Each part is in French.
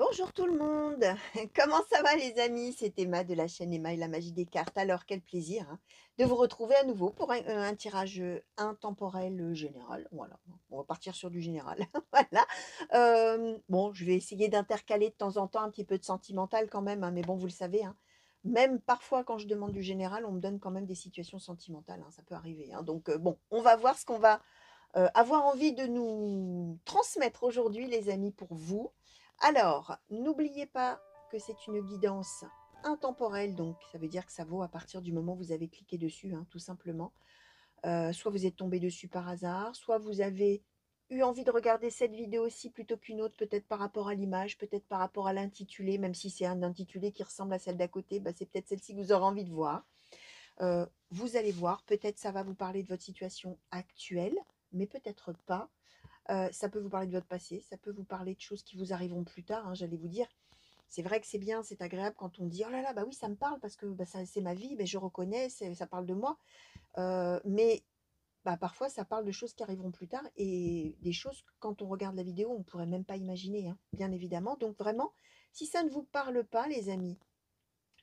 Bonjour tout le monde, comment ça va les amis? C'est Emma de la chaîne Emma et la magie des cartes. Alors quel plaisir hein, de vous retrouver à nouveau pour un tirage intemporel général. Voilà, on va partir sur du général. Voilà. Bon, je vais essayer d'intercaler de temps en temps un petit peu de sentimental quand même, hein, mais bon, vous le savez, hein, même parfois quand je demande du général, on me donne quand même des situations sentimentales, hein, ça peut arriver, hein. Donc bon, on va voir ce qu'on va avoir envie de nous transmettre aujourd'hui, les amis, pour vous. Alors, n'oubliez pas que c'est une guidance intemporelle, donc ça veut dire que ça vaut à partir du moment où vous avez cliqué dessus, hein, tout simplement. Soit vous êtes tombé dessus par hasard, soit vous avez eu envie de regarder cette vidéo-ci plutôt qu'une autre, peut-être par rapport à l'image, peut-être par rapport à l'intitulé, même si c'est un intitulé qui ressemble à celle d'à côté, bah, c'est peut-être celle-ci que vous aurez envie de voir. Vous allez voir, peut-être ça va vous parler de votre situation actuelle, mais peut-être pas. Ça peut vous parler de votre passé, ça peut vous parler de choses qui vous arriveront plus tard, hein, j'allais vous dire. C'est vrai que c'est bien, c'est agréable quand on dit: «Oh là là, bah oui, ça me parle parce que, bah, ça c'est ma vie, beh, je reconnais, ça parle de moi». Mais bah, parfois ça parle de choses qui arriveront plus tard et des choses que quand on regarde la vidéo, on ne pourrait même pas imaginer, hein, bien évidemment. Donc vraiment, si ça ne vous parle pas les amis,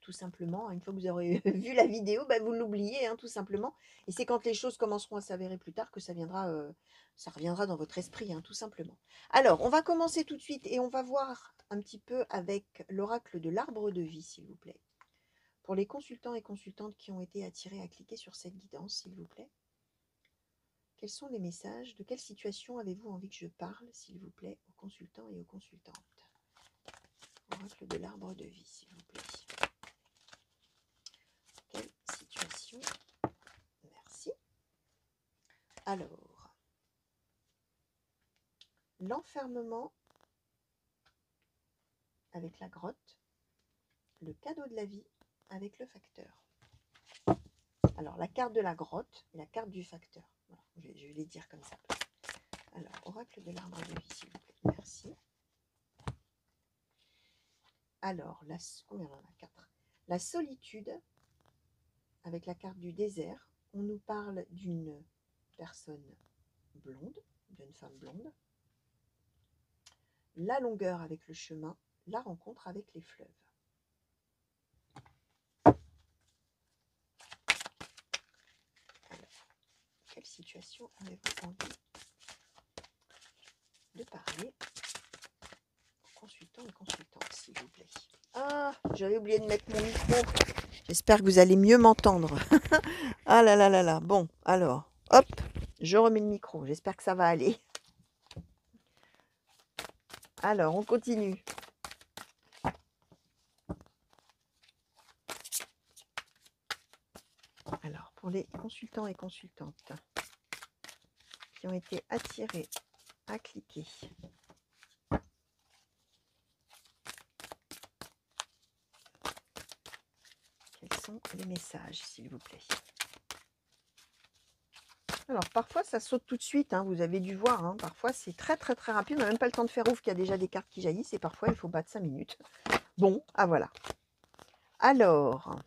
tout simplement, hein, une fois que vous aurez vu la vidéo, bah, vous l'oubliez, hein, tout simplement. Et c'est quand les choses commenceront à s'avérer plus tard que ça reviendra dans votre esprit, hein, tout simplement. Alors, on va commencer tout de suite et on va voir un petit peu avec l'oracle de l'arbre de vie, s'il vous plaît. Pour les consultants et consultantes qui ont été attirés à cliquer sur cette guidance, s'il vous plaît. Quels sont les messages? De quelle situation avez-vous envie que je parle, s'il vous plaît, aux consultants et aux consultantes? Oracle de l'arbre de vie, s'il vous plaît. Quelle situation? Merci. Alors, l'enfermement avec la grotte, le cadeau de la vie avec le facteur. Alors, la carte de la grotte et la carte du facteur. Voilà, je vais les dire comme ça. Alors, oracle de l'arbre de vie, s'il vous plaît. Merci. Alors, combien on en a? 4. La solitude avec la carte du désert. On nous parle d'une personne blonde, d'une femme blonde. La longueur avec le chemin, la rencontre avec les fleuves. Alors, quelle situation avez-vous envie de parler aux consultants et consultantes, s'il vous plaît? Ah, j'avais oublié de mettre mon micro. J'espère que vous allez mieux m'entendre. Ah là là là là. Bon, alors, hop, je remets le micro. J'espère que ça va aller. Alors, on continue. Alors, pour les consultants et consultantes qui ont été attirés à cliquer. Quels sont les messages, s'il vous plaît? Alors, parfois, ça saute tout de suite, hein, vous avez dû voir, hein, parfois, c'est très, très, très rapide. On n'a même pas le temps de faire ouf qu'il y a déjà des cartes qui jaillissent et parfois, il faut battre 5 minutes. Bon, ah voilà. Alors,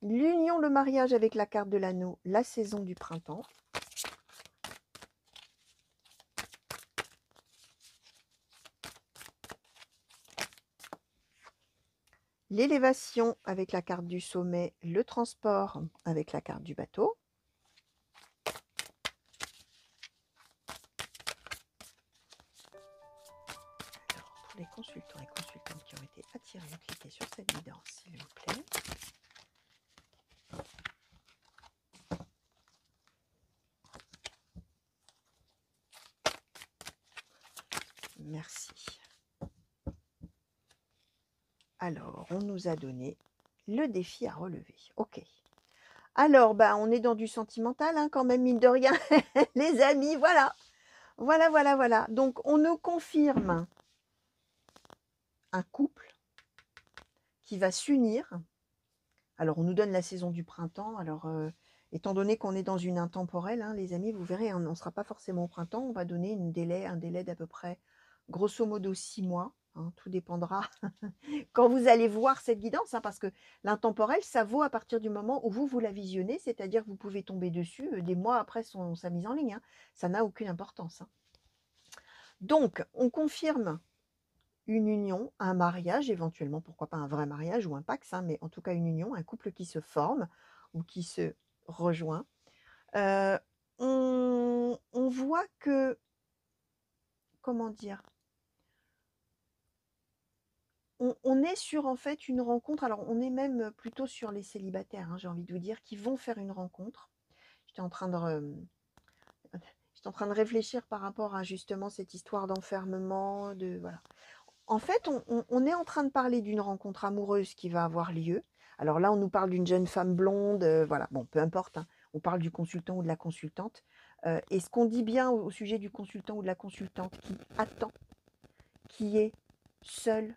l'union, le mariage avec la carte de l'anneau, la saison du printemps. L'élévation avec la carte du sommet, le transport avec la carte du bateau. Alors, pour les consultants et consultantes qui ont été attirés à cliquer sur cette guidance, s'il vous plaît. Merci. Alors, on nous a donné le défi à relever. Ok. Alors, bah, on est dans du sentimental, hein, quand même, mine de rien, les amis, voilà. Voilà, voilà, voilà. Donc, on nous confirme un couple qui va s'unir. Alors, on nous donne la saison du printemps. Alors, étant donné qu'on est dans une intemporelle, hein, les amis, vous verrez, hein, on ne sera pas forcément au printemps. On va donner un délai d'à peu près, grosso modo, 6 mois. Hein, tout dépendra quand vous allez voir cette guidance, hein, parce que l'intemporel, ça vaut à partir du moment où vous la visionnez, c'est-à-dire que vous pouvez tomber dessus des mois après sa mise en ligne. Hein. Ça n'a aucune importance. Hein. Donc, on confirme une union, un mariage, éventuellement, pourquoi pas un vrai mariage ou un pax, hein, mais en tout cas une union, un couple qui se forme ou qui se rejoint. Heu, on voit que, comment dire? On est sur, en fait, une rencontre, alors on est même plutôt sur les célibataires, hein, j'ai envie de vous dire, qui vont faire une rencontre. J'étais en train de j'étais en train de réfléchir par rapport à justement cette histoire d'enfermement, de voilà. En fait, on est en train de parler d'une rencontre amoureuse qui va avoir lieu. Alors là, on nous parle d'une jeune femme blonde, voilà, bon, peu importe, hein, on parle du consultant ou de la consultante. Et ce qu'on dit bien au sujet du consultant ou de la consultante qui attend, qui est seul,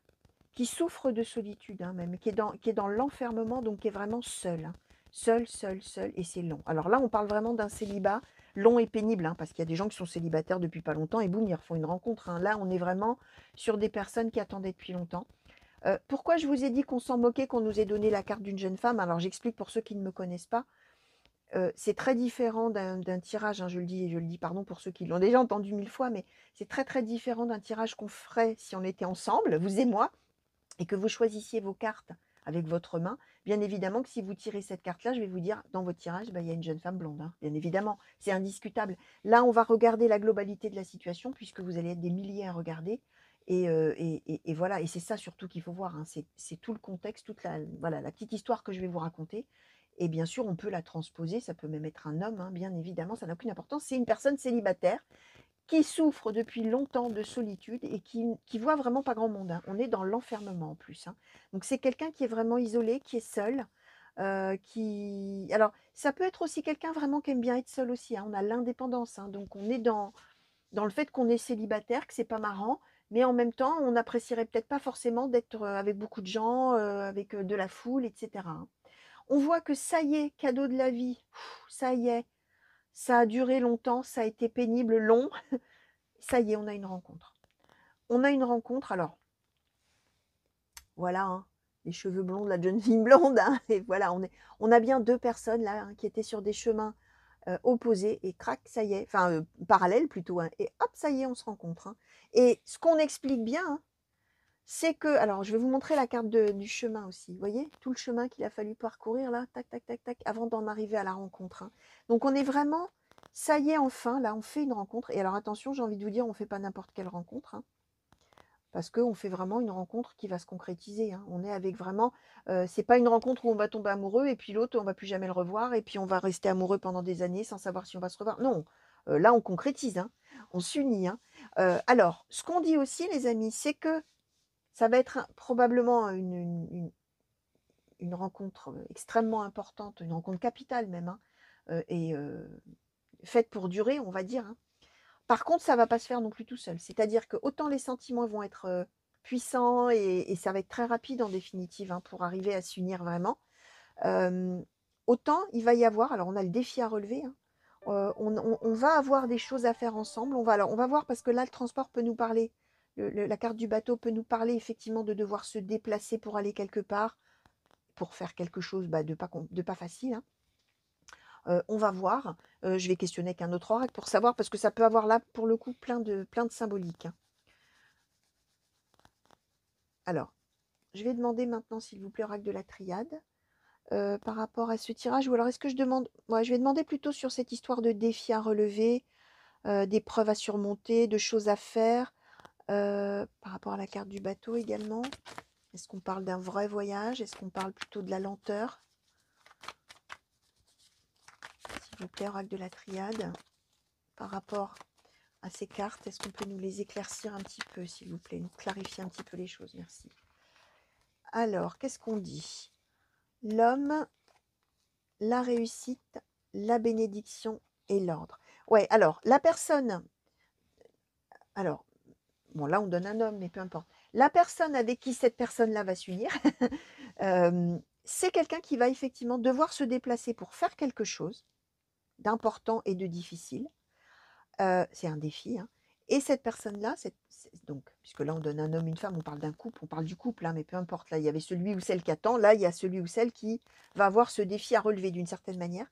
qui souffre de solitude, hein, même, qui est dans l'enfermement, donc qui est vraiment seul, hein. Seul, seul, seul, et c'est long. Alors là, on parle vraiment d'un célibat long et pénible, hein, parce qu'il y a des gens qui sont célibataires depuis pas longtemps et boum, ils refont une rencontre, hein. Là, on est vraiment sur des personnes qui attendaient depuis longtemps. Pourquoi je vous ai dit qu'on s'en moquait, qu'on nous ait donné la carte d'une jeune femme? Alors j'explique pour ceux qui ne me connaissent pas. C'est très différent d'un tirage, hein, je le dis pardon pour ceux qui l'ont déjà entendu 1000 fois, mais c'est très très différent d'un tirage qu'on ferait si on était ensemble, vous et moi, et que vous choisissiez vos cartes avec votre main. Bien évidemment que si vous tirez cette carte-là, je vais vous dire, dans votre tirage, bah, il y a une jeune femme blonde, hein, bien évidemment, c'est indiscutable. Là, on va regarder la globalité de la situation, puisque vous allez être des milliers à regarder. Et voilà, et c'est ça surtout qu'il faut voir, hein, c'est tout le contexte, toute la, voilà, la petite histoire que je vais vous raconter. Et bien sûr, on peut la transposer, ça peut même être un homme, hein, bien évidemment, ça n'a aucune importance. C'est une personne célibataire qui souffre depuis longtemps de solitude et qui voit vraiment pas grand monde, hein. On est dans l'enfermement en plus, hein. Donc c'est quelqu'un qui est vraiment isolé, qui est seul, qui alors ça peut être aussi quelqu'un vraiment qui aime bien être seul aussi, hein. On a l'indépendance, hein, donc on est dans le fait qu'on est célibataire, que c'est pas marrant, mais en même temps, on n'apprécierait peut-être pas forcément d'être, avec beaucoup de gens, avec, de la foule et cetera, hein. On voit que ça y est, cadeau de la vie, ça y est, ça a duré longtemps, ça a été pénible, long. Ça y est, on a une rencontre. On a une rencontre, alors voilà, hein, les cheveux blonds de la jeune fille blonde, hein, et voilà, on a bien deux personnes là, hein, qui étaient sur des chemins opposés, et crac, ça y est, enfin parallèles plutôt, hein, et hop, ça y est, on se rencontre, hein. Et ce qu'on explique bien, hein, c'est que, alors je vais vous montrer la carte du chemin aussi, vous voyez, tout le chemin qu'il a fallu parcourir là, tac, tac, tac, tac, avant d'en arriver à la rencontre, hein. Donc on est vraiment, ça y est, enfin, là, on fait une rencontre. Et alors attention, j'ai envie de vous dire, on ne fait pas n'importe quelle rencontre, hein. Parce qu'on fait vraiment une rencontre qui va se concrétiser, hein. On est avec vraiment, c'est pas une rencontre où on va tomber amoureux et puis l'autre, on va plus jamais le revoir et puis on va rester amoureux pendant des années sans savoir si on va se revoir. Non, là, on concrétise, hein, on s'unit, hein. Alors, ce qu'on dit aussi, les amis, c'est que ça va être probablement une rencontre extrêmement importante, une rencontre capitale même, hein, et faite pour durer, on va dire, hein. Par contre, ça ne va pas se faire non plus tout seul. C'est-à-dire que autant les sentiments vont être puissants et ça va être très rapide en définitive, hein, pour arriver à s'unir vraiment. Euh, Autant il va y avoir, alors on a le défi à relever, hein. On va avoir des choses à faire ensemble. Alors, on va voir parce que là, le transport peut nous parler. La carte du bateau peut nous parler effectivement de devoir se déplacer pour aller quelque part, pour faire quelque chose, bah, de pas facile, hein. On va voir. Je vais questionner avec un autre oracle pour savoir, parce que ça peut avoir là, pour le coup, plein de symboliques, hein. Alors, je vais demander maintenant, s'il vous plaît, oracle de la triade, par rapport à ce tirage. Ou alors, est-ce que je demande... Ouais, je vais demander plutôt sur cette histoire de défis à relever, d'épreuves à surmonter, de choses à faire, par rapport à la carte du bateau également. Est-ce qu'on parle d'un vrai voyage? Est-ce qu'on parle plutôt de la lenteur? S'il vous plaît, oracle de la triade, par rapport à ces cartes, est-ce qu'on peut nous les éclaircir un petit peu, s'il vous plaît, nous clarifier un petit peu les choses, merci. Alors, qu'est-ce qu'on dit? L'homme, la réussite, la bénédiction et l'ordre. Ouais, alors, la personne, alors, bon, là, on donne un homme, mais peu importe. La personne avec qui cette personne-là va s'unir, c'est quelqu'un qui va effectivement devoir se déplacer pour faire quelque chose d'important et de difficile. C'est un défi, hein. Et cette personne-là, donc, puisque là on donne un homme, une femme, on parle d'un couple, on parle du couple, hein, mais peu importe, là il y avait celui ou celle qui attend, là il y a celui ou celle qui va avoir ce défi à relever d'une certaine manière.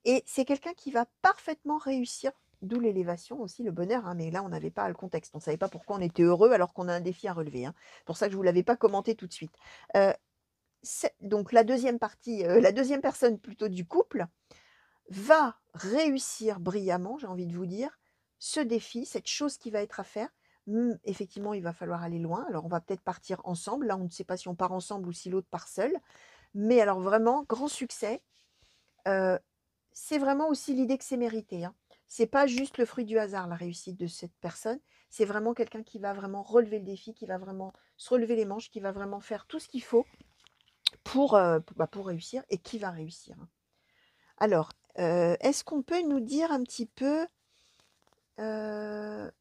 Et c'est quelqu'un qui va parfaitement réussir D'où l'élévation aussi, le bonheur, hein, mais là, on n'avait pas le contexte. On ne savait pas pourquoi on était heureux alors qu'on a un défi à relever, hein. C'est pour ça que je ne vous l'avais pas commenté tout de suite. Heu, donc la deuxième partie, la deuxième personne plutôt du couple va réussir brillamment, j'ai envie de vous dire, ce défi, cette chose qui va être à faire. Effectivement, il va falloir aller loin. Alors, on va peut-être partir ensemble. Là, on ne sait pas si on part ensemble ou si l'autre part seul. Mais alors vraiment, grand succès. Heu, c'est vraiment aussi l'idée que c'est mérité, hein. C'est pas juste le fruit du hasard, la réussite de cette personne. C'est vraiment quelqu'un qui va vraiment relever le défi, qui va vraiment se relever les manches, qui va vraiment faire tout ce qu'il faut pour réussir et qui va réussir, hein. Alors, est-ce qu'on peut nous dire un petit peu, heu,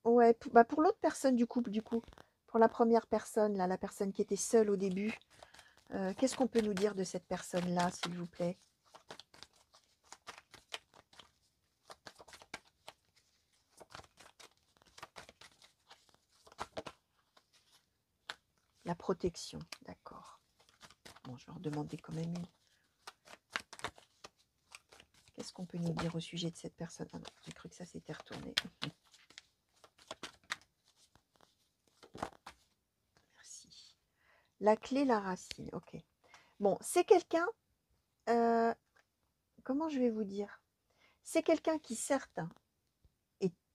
ouais, pour l'autre personne du couple, du coup, pour la première personne là, la personne qui était seule au début, qu'est-ce qu'on peut nous dire de cette personne-là, s'il vous plaît? La protection, d'accord. Bon, je vais en demander quand même une. Qu'est-ce qu'on peut nous dire au sujet de cette personne? Ah non, j'ai cru que ça s'était retourné. Merci. La clé, la racine, ok. Bon, c'est quelqu'un, comment je vais vous dire? C'est quelqu'un qui, certes,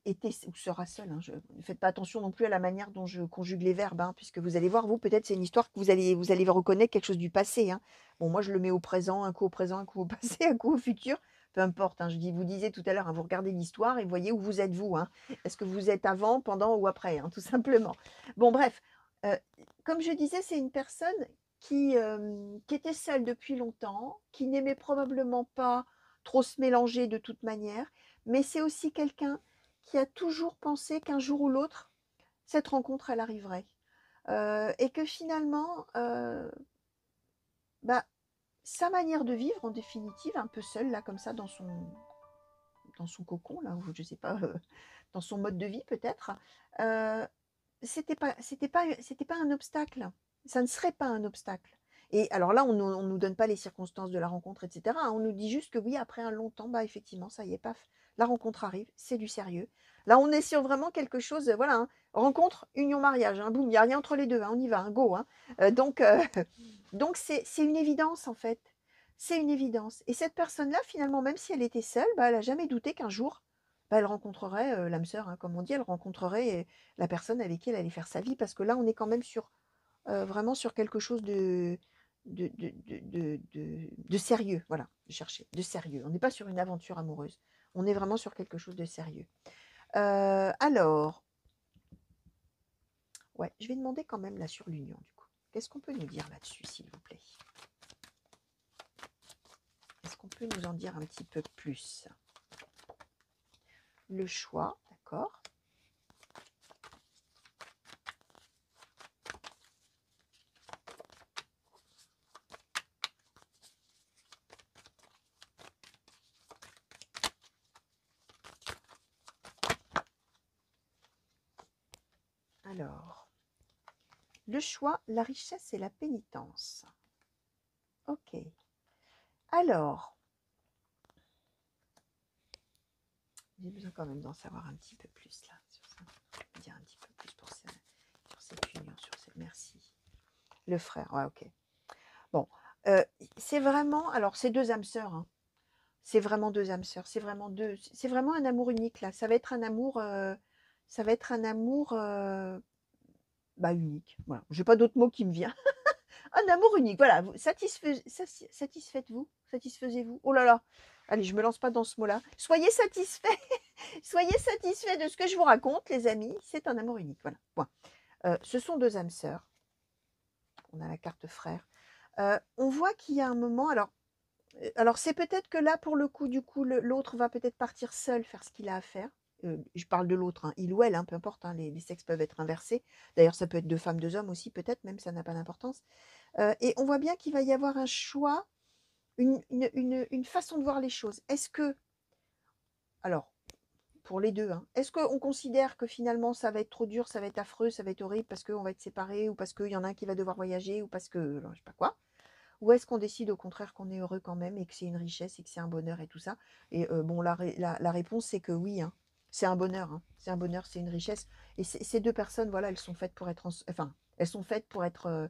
était ou sera seul, hein, ne faites pas attention non plus à la manière dont je conjugue les verbes, hein, puisque vous allez voir, vous, peut-être c'est une histoire que vous allez reconnaître quelque chose du passé, hein. Bon, moi, je le mets au présent, un coup au présent, un coup au passé, un coup au futur, peu importe, hein. Vous disiez tout à l'heure, hein, vous regardez l'histoire et vous voyez où vous êtes vous, hein. Est-ce que vous êtes avant, pendant ou après, hein, tout simplement. Bon, bref, euh, comme je disais, c'est une personne qui était seule depuis longtemps, qui n'aimait probablement pas trop se mélanger de toute manière, mais c'est aussi quelqu'un qui a toujours pensé qu'un jour ou l'autre, cette rencontre, elle arriverait. Et que finalement, bah, sa manière de vivre, en définitive, un peu seule, là, comme ça, dans son cocon, là, ou je sais pas, dans son mode de vie peut-être, c'était pas un obstacle. Ça ne serait pas un obstacle. Et alors là, on ne nous donne pas les circonstances de la rencontre, etc., hein. On nous dit juste que oui, après un long temps, bah effectivement, ça y est, paf, la rencontre arrive, c'est du sérieux. Là, on est sur vraiment quelque chose, voilà, hein, rencontre, union, mariage, hein, boum, il n'y a rien entre les deux, hein, on y va, hein, go, hein. Donc c'est une évidence en fait. C'est une évidence. Et cette personne-là, finalement, même si elle était seule, bah, elle n'a jamais douté qu'un jour, bah, elle rencontrerait l'âme sœur, hein, comme on dit, elle rencontrerait la personne avec qui elle allait faire sa vie, parce que là, on est quand même vraiment sur quelque chose de sérieux. Voilà, je cherchais, de sérieux. On n'est pas sur une aventure amoureuse. On est vraiment sur quelque chose de sérieux. Alors, ouais, je vais demander quand même la surlunion, du coup. Qu'est-ce qu'on peut nous dire là-dessus, s'il vous plaît? Est-ce qu'on peut nous en dire un petit peu plus? Le choix, d'accord. Alors, le choix, la richesse et la pénitence. Ok. Alors, j'ai besoin quand même d'en savoir un petit peu plus là sur ça. Je vais dire un petit peu plus sur cette union, sur cette merci. Le frère, ouais, ok. Bon, c'est vraiment, alors c'est deux âmes sœurs, hein. C'est vraiment deux âmes sœurs. C'est vraiment un amour unique là. Ça va être un amour, bah, unique. Voilà. J'ai pas d'autre mot qui me vient. Un amour unique, voilà. Satisfaites-vous, satisfaisez-vous. Oh là là, allez, je me lance pas dans ce mot-là. Soyez satisfaits, soyez satisfaits de ce que je vous raconte, les amis. C'est un amour unique, voilà. Point. Ce sont deux âmes sœurs. On a la carte frère. On voit qu'il y a un moment, alors c'est peut-être que là, pour le coup, du coup, l'autre va peut-être partir seul faire ce qu'il a à faire. Je parle de l'autre, hein, il ou elle, hein, peu importe, hein, les sexes peuvent être inversés. D'ailleurs, ça peut être deux femmes, deux hommes aussi, peut-être, même ça n'a pas d'importance. Et on voit bien qu'il va y avoir un choix, une façon de voir les choses. Est-ce que, alors, pour les deux, hein, est-ce qu'on considère que finalement ça va être trop dur, ça va être affreux, ça va être horrible parce qu'on va être séparés ou parce qu'il y en a un qui va devoir voyager ou parce que, alors, je sais pas quoi. Ou est-ce qu'on décide au contraire qu'on est heureux quand même et que c'est une richesse et que c'est un bonheur et tout ça? Et bon, la réponse, c'est que oui, hein, c'est un bonheur, hein, c'est un bonheur, c'est une richesse. Et ces deux personnes, voilà, elles sont faites pour être, enfin, elles sont faites pour être,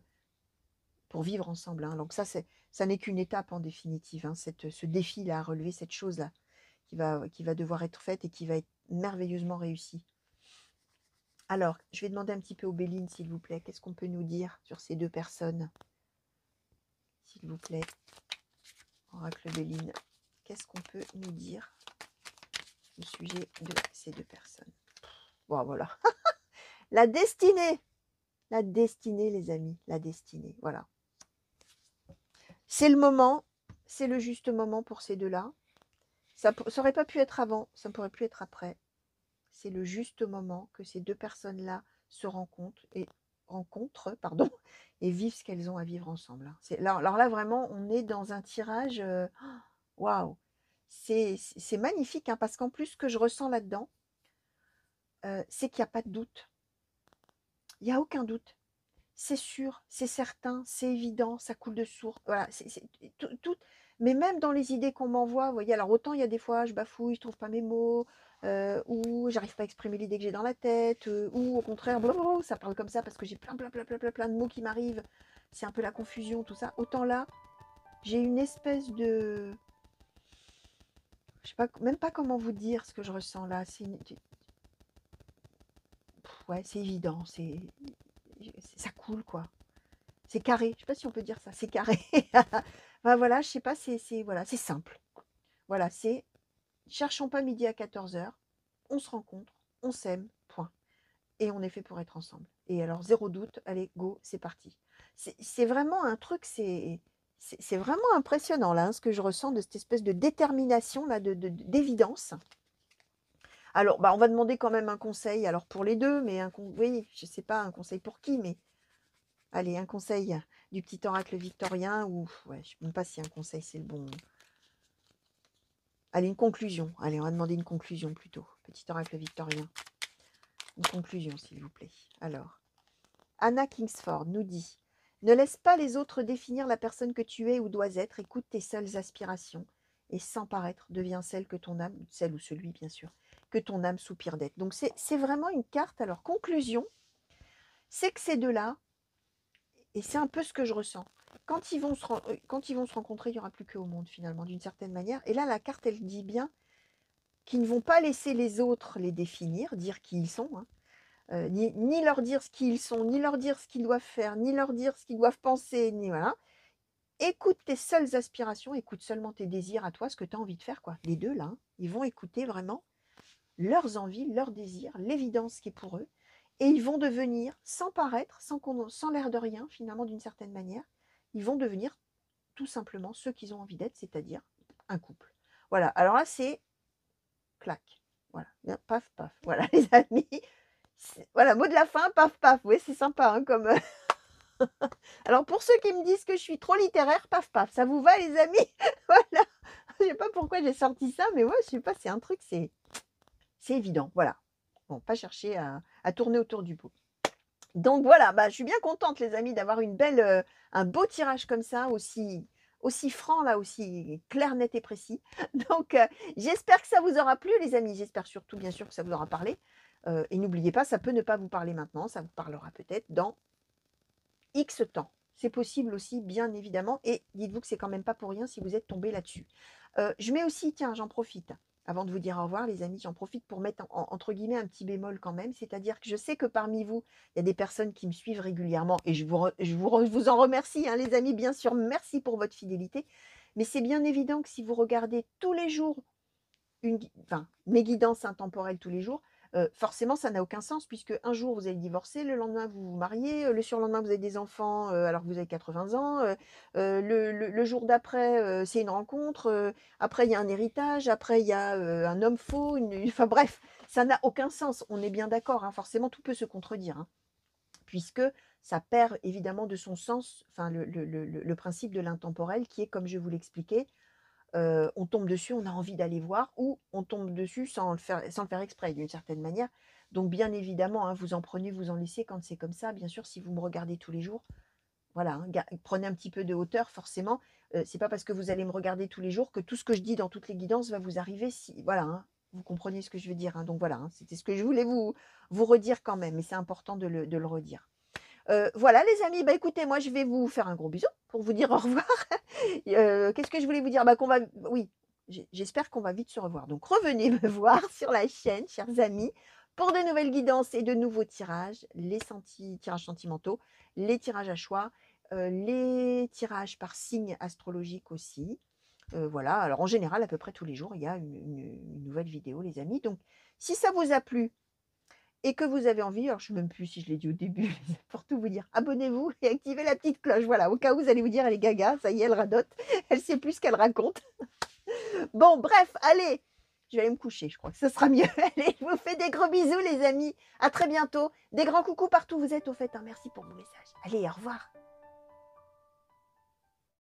pour vivre ensemble, hein. Donc ça n'est qu'une étape en définitive, hein, ce défi-là à relever, cette chose-là qui va devoir être faite et qui va être merveilleusement réussie. Alors, je vais demander un petit peu aux Béline, s'il vous plaît. Qu'est-ce qu'on peut nous dire sur ces deux personnes? S'il vous plaît, Oracle Béline, qu'est-ce qu'on peut nous dire au sujet de ces deux personnes? Bon, voilà. La destinée! La destinée, les amis. La destinée, voilà. C'est le moment, c'est le juste moment pour ces deux-là. Ça n'aurait pas pu être avant, ça ne pourrait plus être après. C'est le juste moment que ces deux personnes-là se rencontrent, pardon, et vivent ce qu'elles ont à vivre ensemble. Alors là, vraiment, on est dans un tirage, waouh, c'est magnifique, hein, parce qu'en plus, ce que je ressens là-dedans, c'est qu'il n'y a pas de doute. Il n'y a aucun doute. C'est sûr, c'est certain, c'est évident, ça coule de source. Voilà, c'est tout. Mais même dans les idées qu'on m'envoie, vous voyez, alors autant il y a des fois, je bafouille, je trouve pas mes mots, ou j'arrive pas à exprimer l'idée que j'ai dans la tête, ou au contraire, blablabla, ça parle comme ça parce que j'ai plein de mots qui m'arrivent. C'est un peu la confusion, tout ça. Autant là, j'ai une espèce de, je sais pas, même pas comment vous dire ce que je ressens là. Ouais, c'est évident, ça coule quoi. C'est carré, je sais pas si on peut dire ça, c'est carré. Enfin, voilà, je sais pas, voilà, c'est simple. Voilà, c'est cherchons pas midi à 14h, on se rencontre, on s'aime, point. Et on est fait pour être ensemble. Et alors, zéro doute, allez, go, c'est parti. C'est vraiment un truc, c'est vraiment impressionnant, là, hein, ce que je ressens de cette espèce de détermination, là, d'évidence. Alors, bah, on va demander quand même un conseil, alors pour les deux, mais oui, je sais pas, un conseil pour qui, mais allez, un conseil du petit oracle victorien, ou ouais, je ne sais même pas si un conseil c'est le bon. Allez, une conclusion. Allez, on va demander une conclusion plutôt. Petit oracle victorien. Une conclusion, s'il vous plaît. Alors, Anna Kingsford nous dit: ne laisse pas les autres définir la personne que tu es ou dois être. Écoute tes seules aspirations et sans paraître, deviens celle que ton âme, celle ou celui bien sûr, que ton âme soupire d'être. Donc c'est vraiment une carte. Alors, conclusion, c'est que ces deux-là, et c'est un peu ce que je ressens. Quand ils vont se rencontrer, il n'y aura plus qu'eux au monde, finalement, d'une certaine manière. Et là, la carte, elle dit bien qu'ils ne vont pas laisser les autres les définir, dire qui ils sont, hein, ni leur dire ce qu'ils sont, ni leur dire ce qu'ils doivent faire, ni leur dire ce qu'ils doivent penser, ni voilà. Écoute tes seules aspirations, écoute seulement tes désirs à toi, ce que tu as envie de faire, quoi. Les deux, là, hein, ils vont écouter vraiment leurs envies, leurs désirs, l'évidence qui est pour eux. Et ils vont devenir, sans paraître, sans l'air de rien, finalement, d'une certaine manière, ils vont devenir tout simplement ceux qu'ils ont envie d'être, c'est-à-dire un couple. Voilà, alors là, c'est clac. Voilà, bien, paf, paf. Voilà, les amis. Voilà, mot de la fin, paf, paf. Oui, c'est sympa, hein, comme... Alors, pour ceux qui me disent que je suis trop littéraire, paf, paf. Ça vous va, les amis? Voilà. Je sais pas pourquoi j'ai sorti ça, mais moi, je sais pas, c'est un truc, c'est évident. Voilà. Bon, pas chercher à tourner autour du pot. Donc voilà, bah, je suis bien contente, les amis, d'avoir un beau tirage comme ça, aussi franc, là, aussi clair, net et précis. Donc, j'espère que ça vous aura plu, les amis. J'espère surtout, bien sûr, que ça vous aura parlé. Et n'oubliez pas, ça peut ne pas vous parler maintenant, ça vous parlera peut-être dans X temps. C'est possible aussi, bien évidemment. Et dites-vous que c'est quand même pas pour rien si vous êtes tombé là-dessus. Je mets aussi, tiens, j'en profite. Avant de vous dire au revoir, les amis, j'en profite pour mettre entre guillemets un petit bémol quand même. C'est-à-dire que je sais que parmi vous, il y a des personnes qui me suivent régulièrement. Et vous en remercie, hein, les amis, bien sûr. Merci pour votre fidélité. Mais c'est bien évident que si vous regardez tous les jours mes guidances intemporelles tous les jours, forcément, ça n'a aucun sens puisque un jour, vous allez divorcer, le lendemain, vous vous mariez, le surlendemain, vous avez des enfants alors que vous avez 80 ans, le jour d'après, c'est une rencontre, après, il y a un héritage, après, il y a un homme faux, enfin bref, ça n'a aucun sens. On est bien d'accord, hein, forcément, tout peut se contredire, hein, puisque ça perd évidemment de son sens, enfin, le principe de l'intemporel qui est, comme je vous l'expliquais, on tombe dessus, on a envie d'aller voir, ou on tombe dessus sans le faire exprès, d'une certaine manière. Donc, bien évidemment, hein, vous en prenez, vous en laissez quand c'est comme ça. Bien sûr, si vous me regardez tous les jours, Voilà, hein, prenez un petit peu de hauteur forcément. C'est pas parce que vous allez me regarder tous les jours que tout ce que je dis dans toutes les guidances va vous arriver si voilà, hein, vous comprenez ce que je veux dire, hein. Donc voilà, hein, c'était ce que je voulais vous redire quand même et c'est important de le redire. Voilà les amis, bah, écoutez, moi je vais vous faire un gros bisou pour vous dire au revoir. Qu'est-ce que je voulais vous dire? Bah, qu'on va oui, j'espère qu'on va vite se revoir. Donc revenez me voir sur la chaîne, chers amis, pour de nouvelles guidances et de nouveaux tirages, les tirages sentimentaux, les tirages à choix, les tirages par signe astrologique aussi. Voilà, alors en général, à peu près tous les jours, il y a une nouvelle vidéo les amis. Donc si ça vous a plu et que vous avez envie, alors je ne sais même plus si je l'ai dit au début, pour tout vous dire, abonnez-vous et activez la petite cloche. Voilà, au cas où vous allez vous dire, elle est gaga, ça y est, elle radote, elle sait plus ce qu'elle raconte. Bon, bref, allez, je vais aller me coucher, je crois que ce sera mieux. Allez, je vous fais des gros bisous, les amis. À très bientôt. Des grands coucous partout où vous êtes, au fait, hein. Merci pour vos messages. Allez, au revoir.